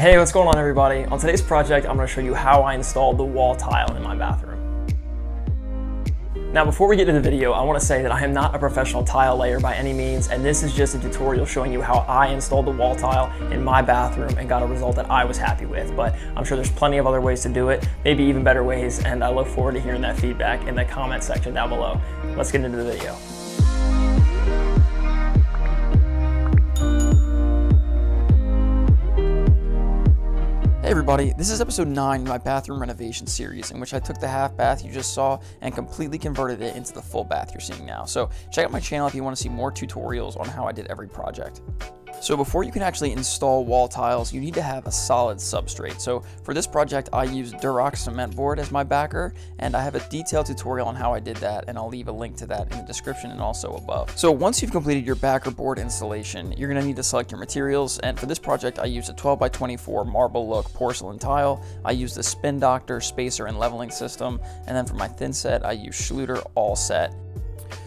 Hey, what's going on everybody? On today's project, I'm going to show you how I installed the wall tile in my bathroom. Now before we get into the video, I want to say that I am not a professional tile layer by any means, and this is just a tutorial showing you how I installed the wall tile in my bathroom and got a result that I was happy with. But I'm sure there's plenty of other ways to do it, maybe even better ways, and I look forward to hearing that feedback in the comment section down below. Let's get into the video. Hey everybody, this is episode 9 of my bathroom renovation series in which I took the half bath you just saw and completely converted it into the full bath you're seeing now. So check out my channel if you want to see more tutorials on how I did every project. So before you can actually install wall tiles, you need to have a solid substrate. So for this project, I used Durock cement board as my backer, and I have a detailed tutorial on how I did that, and I'll leave a link to that in the description and also above. So once you've completed your backer board installation, you're gonna need to select your materials, and for this project, I used a 12 by 24 marble look porcelain tile. I used the Spin Doctor spacer and leveling system, and then for my thin set, I used Schluter all set.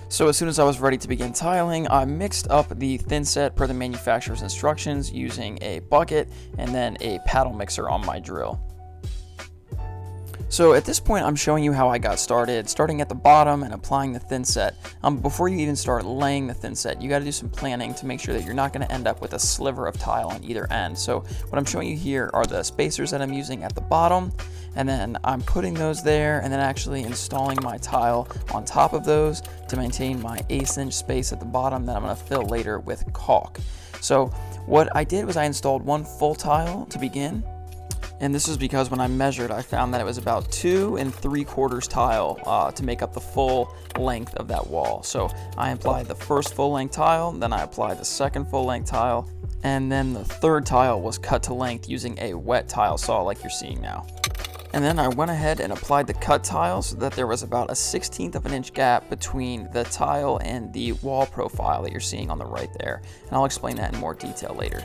So as soon as I was ready to begin tiling, I mixed up the thin set per the manufacturer's instructions using a bucket and then a paddle mixer on my drill. So at this point, I'm showing you how I got started, starting at the bottom and applying the thin set. Before you even start laying the thin set, you got to do some planning to make sure that you're not going to end up with a sliver of tile on either end. So what I'm showing you here are the spacers that I'm using at the bottom, and then I'm putting those there and then actually installing my tile on top of those to maintain my 1/8" space at the bottom that I'm going to fill later with caulk. So what I did was I installed one full tile to begin. And this is because when I measured, I found that it was about 2 3/4 tile to make up the full length of that wall. So I applied the first full length tile, then I applied the second full length tile, and then the third tile was cut to length using a wet tile saw like you're seeing now. And then I went ahead and applied the cut tile so that there was about a 1/16 of an inch gap between the tile and the wall profile that you're seeing on the right there. And I'll explain that in more detail later.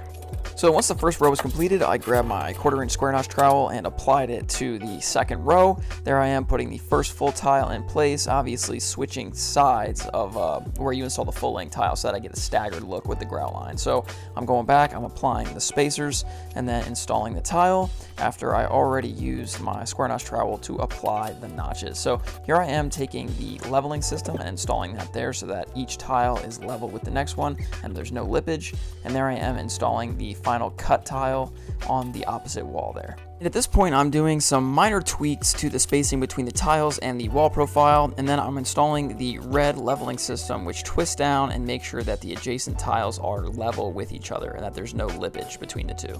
So once the first row was completed, I grabbed my 1/4 inch square notch trowel and applied it to the second row. There I am putting the first full tile in place, obviously switching sides of where you install the full length tile so that I get a staggered look with the grout line. So I'm going back, I'm applying the spacers and then installing the tile after I already used my square notch trowel to apply the notches. So here I am taking the leveling system and installing that there so that each tile is level with the next one and there's no lippage. And there I am installing the final cut tile on the opposite wall there. And at this point, I'm doing some minor tweaks to the spacing between the tiles and the wall profile, and then I'm installing the red leveling system, which twists down and makes sure that the adjacent tiles are level with each other and that there's no lippage between the two.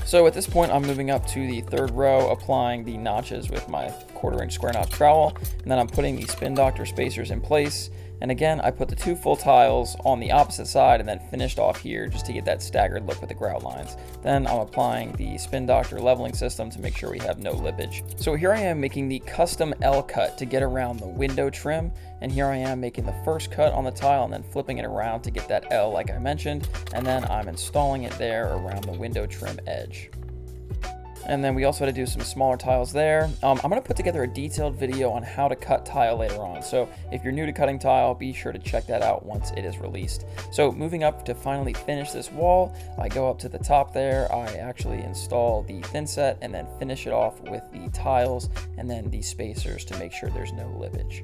So at this point, I'm moving up to the third row, applying the notches with my 1/4 inch square notch trowel, and then I'm putting the Spin Doctor spacers in place. And again, I put the 2 full tiles on the opposite side and then finished off here just to get that staggered look with the grout lines. Then I'm applying the Spin Doctor leveling system to make sure we have no lippage. So here I am making the custom L cut to get around the window trim. And here I am making the first cut on the tile and then flipping it around to get that L like I mentioned. And then I'm installing it there around the window trim edge. And then we also had to do some smaller tiles there. I'm going to put together a detailed video on how to cut tile later on. So if you're new to cutting tile, be sure to check that out once it is released. So moving up to finally finish this wall, I go up to the top there. I actually install the thin set and then finish it off with the tiles and then the spacers to make sure there's no lippage.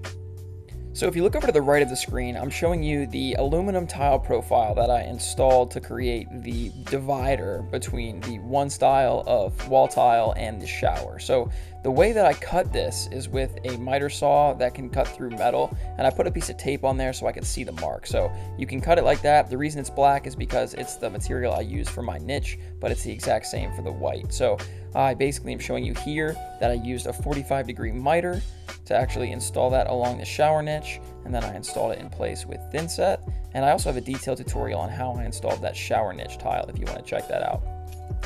So if you look over to the right of the screen, I'm showing you the aluminum tile profile that I installed to create the divider between the one style of wall tile and the shower. So the way that I cut this is with a miter saw that can cut through metal, and I put a piece of tape on there so I could see the mark. So you can cut it like that. The reason it's black is because it's the material I use for my niche, but it's the exact same for the white. So I basically am showing you here that I used a 45-degree miter to actually install that along the shower niche, and then I installed it in place with thin set. And I also have a detailed tutorial on how I installed that shower niche tile if you want to check that out.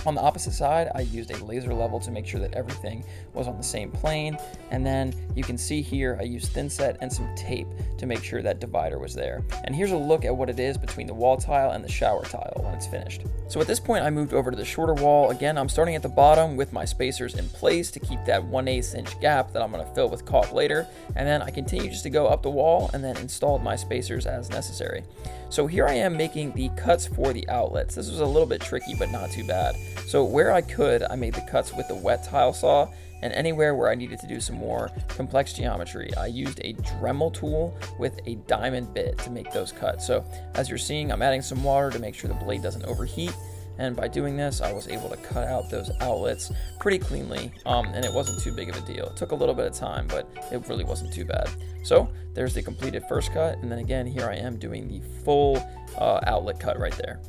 On the opposite side, I used a laser level to make sure that everything was on the same plane. And then you can see here, I used thin set and some tape to make sure that divider was there. And here's a look at what it is between the wall tile and the shower tile when it's finished. So at this point, I moved over to the shorter wall. Again, I'm starting at the bottom with my spacers in place to keep that 1/8 inch gap that I'm going to fill with caulk later. And then I continue just to go up the wall and then installed my spacers as necessary. So here I am making the cuts for the outlets. This was a little bit tricky, but not too bad. So where I could, I made the cuts with the wet tile saw, and anywhere where I needed to do some more complex geometry, I used a Dremel tool with a diamond bit to make those cuts. So as you're seeing, I'm adding some water to make sure the blade doesn't overheat. And by doing this, I was able to cut out those outlets pretty cleanly, and it wasn't too big of a deal. It took a little bit of time, but it really wasn't too bad. So there's the completed first cut, and then again, here I am doing the full outlet cut right there.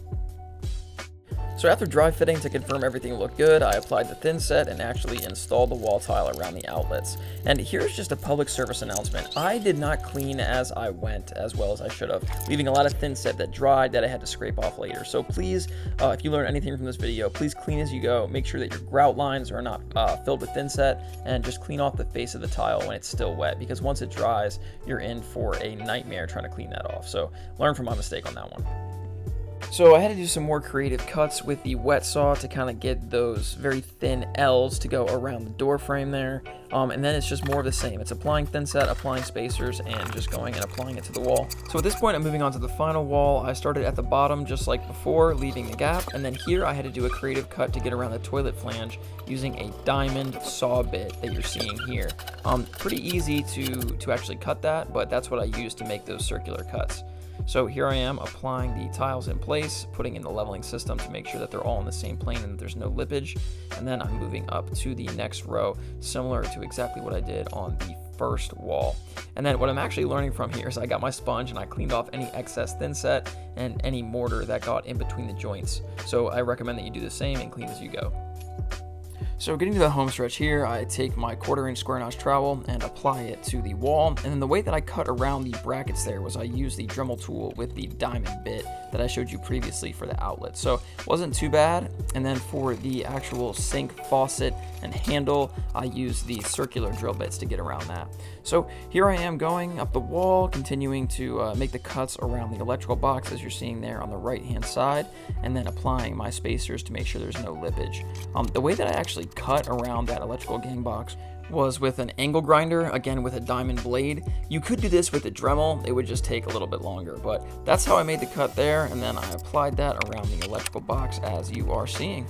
So after dry fitting to confirm everything looked good, I applied the thin set and actually installed the wall tile around the outlets. And here's just a public service announcement. I did not clean as I went as well as I should have, leaving a lot of thin set that dried that I had to scrape off later. So please, if you learn anything from this video, please clean as you go. Make sure that your grout lines are not filled with thin set, and just clean off the face of the tile when it's still wet, because once it dries, you're in for a nightmare trying to clean that off. So learn from my mistake on that one. So I had to do some more creative cuts with the wet saw to kind of get those very thin L's to go around the door frame there. And then it's just more of the same. It's applying thin set, applying spacers, and just going and applying it to the wall. So at this point, I'm moving on to the final wall. I started at the bottom just like before, leaving the gap. And then here I had to do a creative cut to get around the toilet flange using a diamond saw bit that you're seeing here. Pretty easy to actually cut that, but that's what I used to make those circular cuts. So here I am applying the tiles in place, putting in the leveling system to make sure that they're all in the same plane and that there's no lippage. And then I'm moving up to the next row, similar to exactly what I did on the first wall. And then what I'm actually learning from here is I got my sponge and I cleaned off any excess thin set and any mortar that got in between the joints. So I recommend that you do the same and clean as you go. So getting to the home stretch here, I take my 1/4" square notch trowel and apply it to the wall. And then the way that I cut around the brackets there was I used the Dremel tool with the diamond bit that I showed you previously for the outlet. So it wasn't too bad. And then for the actual sink, faucet, and handle, I used the circular drill bits to get around that. So here I am going up the wall, continuing to make the cuts around the electrical box as you're seeing there on the right hand side, and then applying my spacers to make sure there's no lippage. The way that I actually cut around that electrical gang box was with an angle grinder, again with a diamond blade. You could do this with a Dremel, it would just take a little bit longer, but that's how I made the cut there, and then I applied that around the electrical box as you are seeing.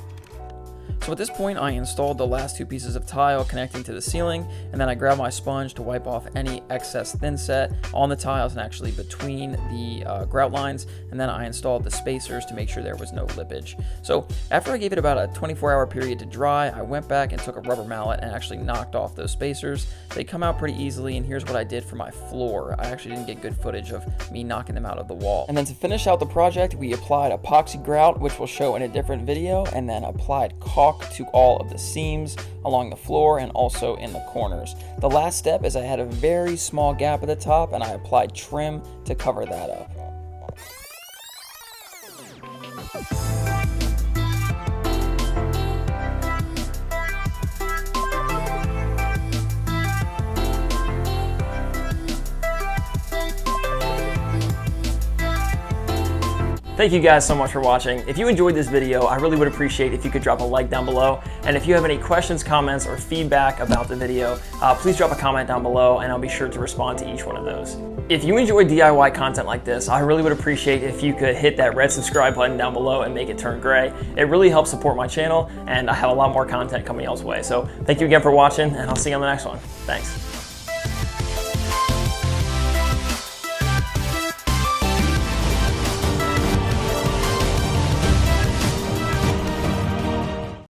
So at this point, I installed the last 2 pieces of tile connecting to the ceiling, and then I grabbed my sponge to wipe off any excess thin set on the tiles and actually between the grout lines, and then I installed the spacers to make sure there was no lippage. So after I gave it about a 24-hour period to dry, I went back and took a rubber mallet and actually knocked off those spacers. They come out pretty easily, and here's what I did for my floor. I actually didn't get good footage of me knocking them out of the wall. And then to finish out the project, we applied epoxy grout, which we'll show in a different video, and then applied caulk to all of the seams along the floor and also in the corners. The last step is I had a very small gap at the top and I applied trim to cover that up. Thank you guys so much for watching. If you enjoyed this video, I really would appreciate if you could drop a like down below. And if you have any questions, comments, or feedback about the video, please drop a comment down below and I'll be sure to respond to each one of those. If you enjoy DIY content like this, I really would appreciate if you could hit that red subscribe button down below and make it turn gray. It really helps support my channel, and I have a lot more content coming y'all's way. So thank you again for watching, and I'll see you on the next one. Thanks.